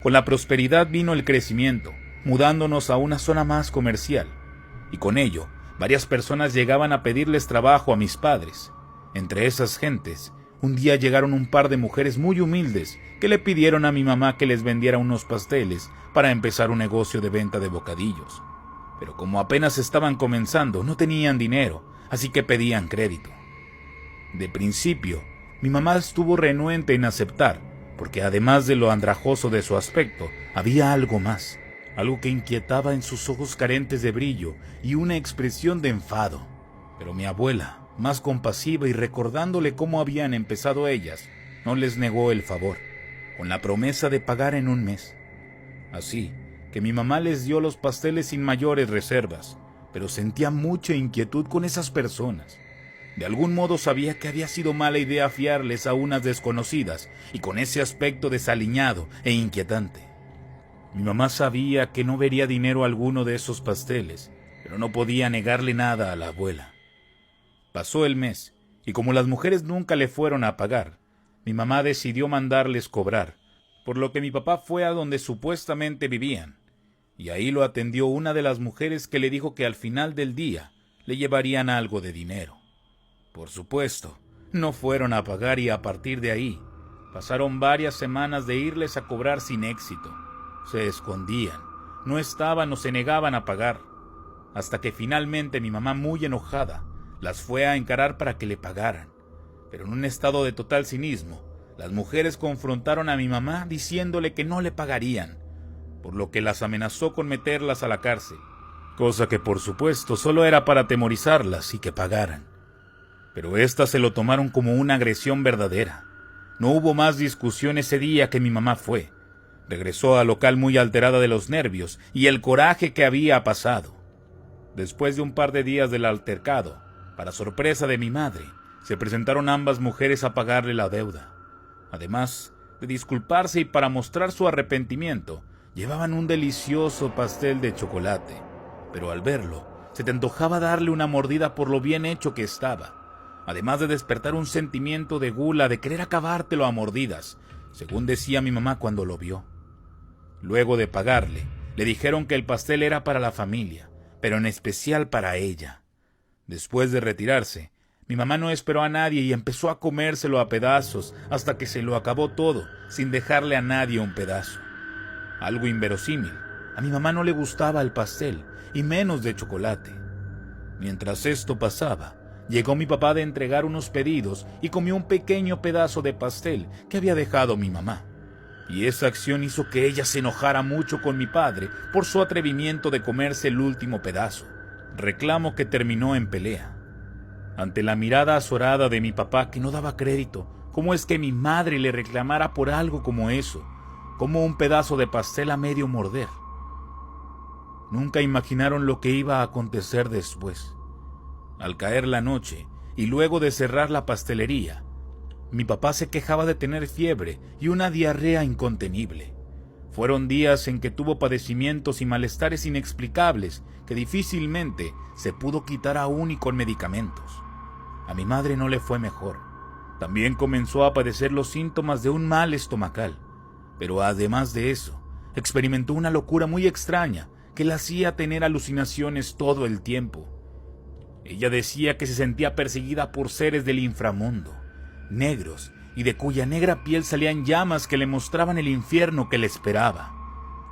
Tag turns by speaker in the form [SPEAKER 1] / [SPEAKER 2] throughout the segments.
[SPEAKER 1] Con la prosperidad vino el crecimiento, mudándonos a una zona más comercial, y con ello, varias personas llegaban a pedirles trabajo a mis padres. Entre esas gentes, un día llegaron un par de mujeres muy humildes que le pidieron a mi mamá que les vendiera unos pasteles para empezar un negocio de venta de bocadillos. Pero como apenas estaban comenzando, no tenían dinero, así que pedían crédito. De principio, mi mamá estuvo renuente en aceptar, porque además de lo andrajoso de su aspecto, había algo más, algo que inquietaba en sus ojos carentes de brillo y una expresión de enfado. Pero mi abuela, más compasiva y recordándole cómo habían empezado ellas, no les negó el favor, con la promesa de pagar en un mes. Así que mi mamá les dio los pasteles sin mayores reservas, pero sentía mucha inquietud con esas personas. De algún modo sabía que había sido mala idea fiarles a unas desconocidas y con ese aspecto desaliñado e inquietante. Mi mamá sabía que no vería dinero alguno de esos pasteles, pero no podía negarle nada a la abuela. Pasó el mes, y como las mujeres nunca le fueron a pagar, mi mamá decidió mandarles cobrar, por lo que mi papá fue a donde supuestamente vivían, y ahí lo atendió una de las mujeres que le dijo que al final del día le llevarían algo de dinero. Por supuesto, no fueron a pagar y a partir de ahí, pasaron varias semanas de irles a cobrar sin éxito. Se escondían, no estaban o se negaban a pagar, hasta que finalmente mi mamá, muy enojada, las fue a encarar para que le pagaran. Pero en un estado de total cinismo, las mujeres confrontaron a mi mamá diciéndole que no le pagarían, por lo que las amenazó con meterlas a la cárcel, cosa que por supuesto solo era para atemorizarlas y que pagaran. Pero éstas se lo tomaron como una agresión verdadera. No hubo más discusión ese día que mi mamá fue. Regresó al local muy alterada de los nervios y el coraje que había pasado. Después de un par de días del altercado, para sorpresa de mi madre, se presentaron ambas mujeres a pagarle la deuda. Además de disculparse y para mostrar su arrepentimiento, llevaban un delicioso pastel de chocolate, pero al verlo, se te antojaba darle una mordida por lo bien hecho que estaba, además de despertar un sentimiento de gula de querer acabártelo a mordidas, según decía mi mamá cuando lo vio. Luego de pagarle, le dijeron que el pastel era para la familia, pero en especial para ella. Después de retirarse, mi mamá no esperó a nadie y empezó a comérselo a pedazos hasta que se lo acabó todo, sin dejarle a nadie un pedazo. Algo inverosímil, a mi mamá no le gustaba el pastel, y menos de chocolate. Mientras esto pasaba, llegó mi papá de entregar unos pedidos y comió un pequeño pedazo de pastel que había dejado mi mamá. Y esa acción hizo que ella se enojara mucho con mi padre por su atrevimiento de comerse el último pedazo, reclamo que terminó en pelea. Ante la mirada azorada de mi papá que no daba crédito, ¿cómo es que mi madre le reclamara por algo como eso, como un pedazo de pastel a medio morder? Nunca imaginaron lo que iba a acontecer después. Al caer la noche, y luego de cerrar la pastelería, mi papá se quejaba de tener fiebre y una diarrea incontenible. Fueron días en que tuvo padecimientos y malestares inexplicables que difícilmente se pudo quitar aún y con medicamentos. A mi madre no le fue mejor. También comenzó a padecer los síntomas de un mal estomacal, pero además de eso, experimentó una locura muy extraña que la hacía tener alucinaciones todo el tiempo. Ella decía que se sentía perseguida por seres del inframundo, negros, y de cuya negra piel salían llamas que le mostraban el infierno que le esperaba.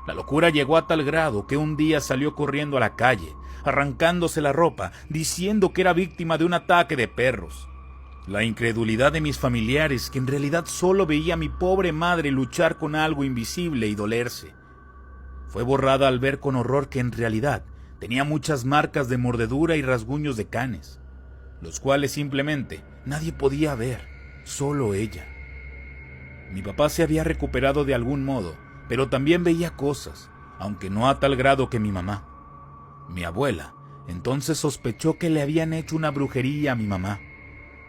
[SPEAKER 1] La locura llegó a tal grado que un día salió corriendo a la calle, arrancándose la ropa, diciendo que era víctima de un ataque de perros. La incredulidad de mis familiares, que en realidad solo veía a mi pobre madre luchar con algo invisible y dolerse, fue borrada al ver con horror que en realidad tenía muchas marcas de mordedura y rasguños de canes, los cuales simplemente nadie podía ver, solo ella. Mi papá se había recuperado de algún modo, pero también veía cosas, aunque no a tal grado que mi mamá. Mi abuela entonces sospechó que le habían hecho una brujería a mi mamá.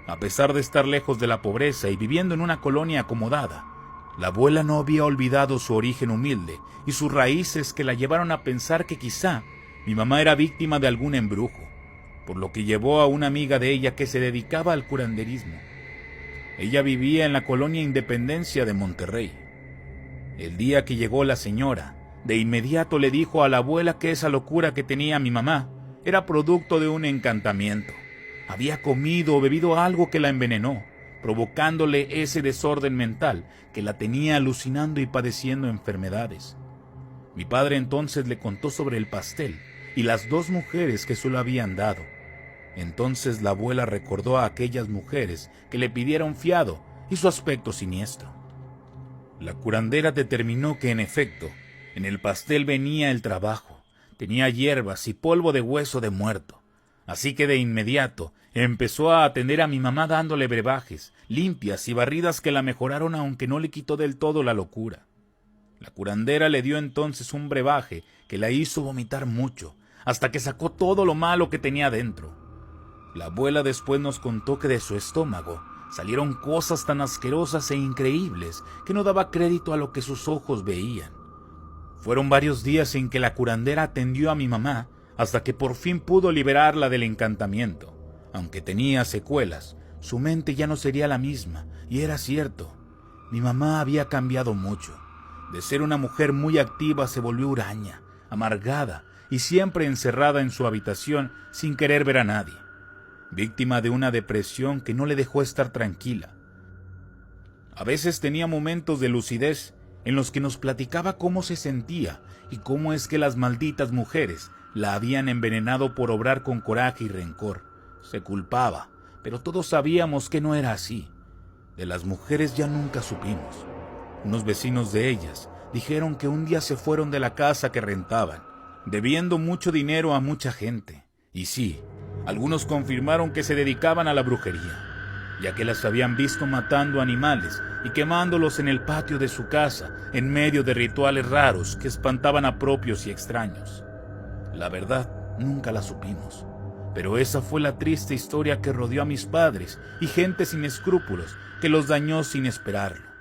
[SPEAKER 1] A pesar de estar lejos de la pobreza y viviendo en una colonia acomodada, la abuela no había olvidado su origen humilde y sus raíces que la llevaron a pensar que quizá mi mamá era víctima de algún embrujo, por lo que llevó a una amiga de ella que se dedicaba al curanderismo. Ella vivía en la colonia Independencia de Monterrey. El día que llegó la señora, de inmediato le dijo a la abuela que esa locura que tenía mi mamá era producto de un encantamiento. Había comido o bebido algo que la envenenó, provocándole ese desorden mental que la tenía alucinando y padeciendo enfermedades. Mi padre entonces le contó sobre el pastel y las 2 mujeres que se lo habían dado. Entonces la abuela recordó a aquellas mujeres que le pidieron fiado y su aspecto siniestro. La curandera determinó que en efecto, en el pastel venía el trabajo, tenía hierbas y polvo de hueso de muerto. Así que de inmediato empezó a atender a mi mamá dándole brebajes, limpias y barridas que la mejoraron aunque no le quitó del todo la locura. La curandera le dio entonces un brebaje que la hizo vomitar mucho, hasta que sacó todo lo malo que tenía dentro. La abuela después nos contó que de su estómago salieron cosas tan asquerosas e increíbles que no daba crédito a lo que sus ojos veían. Fueron varios días en que la curandera atendió a mi mamá hasta que por fin pudo liberarla del encantamiento. Aunque tenía secuelas, su mente ya no sería la misma, y era cierto. Mi mamá había cambiado mucho. De ser una mujer muy activa se volvió huraña, amargada y siempre encerrada en su habitación sin querer ver a nadie, víctima de una depresión que no le dejó estar tranquila. A veces tenía momentos de lucidez en los que nos platicaba cómo se sentía y cómo es que las malditas mujeres la habían envenenado por obrar con coraje y rencor. Se culpaba, pero todos sabíamos que no era así. De las mujeres ya nunca supimos. Unos vecinos de ellas dijeron que un día se fueron de la casa que rentaban, debiendo mucho dinero a mucha gente. Y sí, algunos confirmaron que se dedicaban a la brujería, ya que las habían visto matando animales y quemándolos en el patio de su casa en medio de rituales raros que espantaban a propios y extraños. La verdad, nunca la supimos, pero esa fue la triste historia que rodeó a mis padres y gente sin escrúpulos que los dañó sin esperarlo.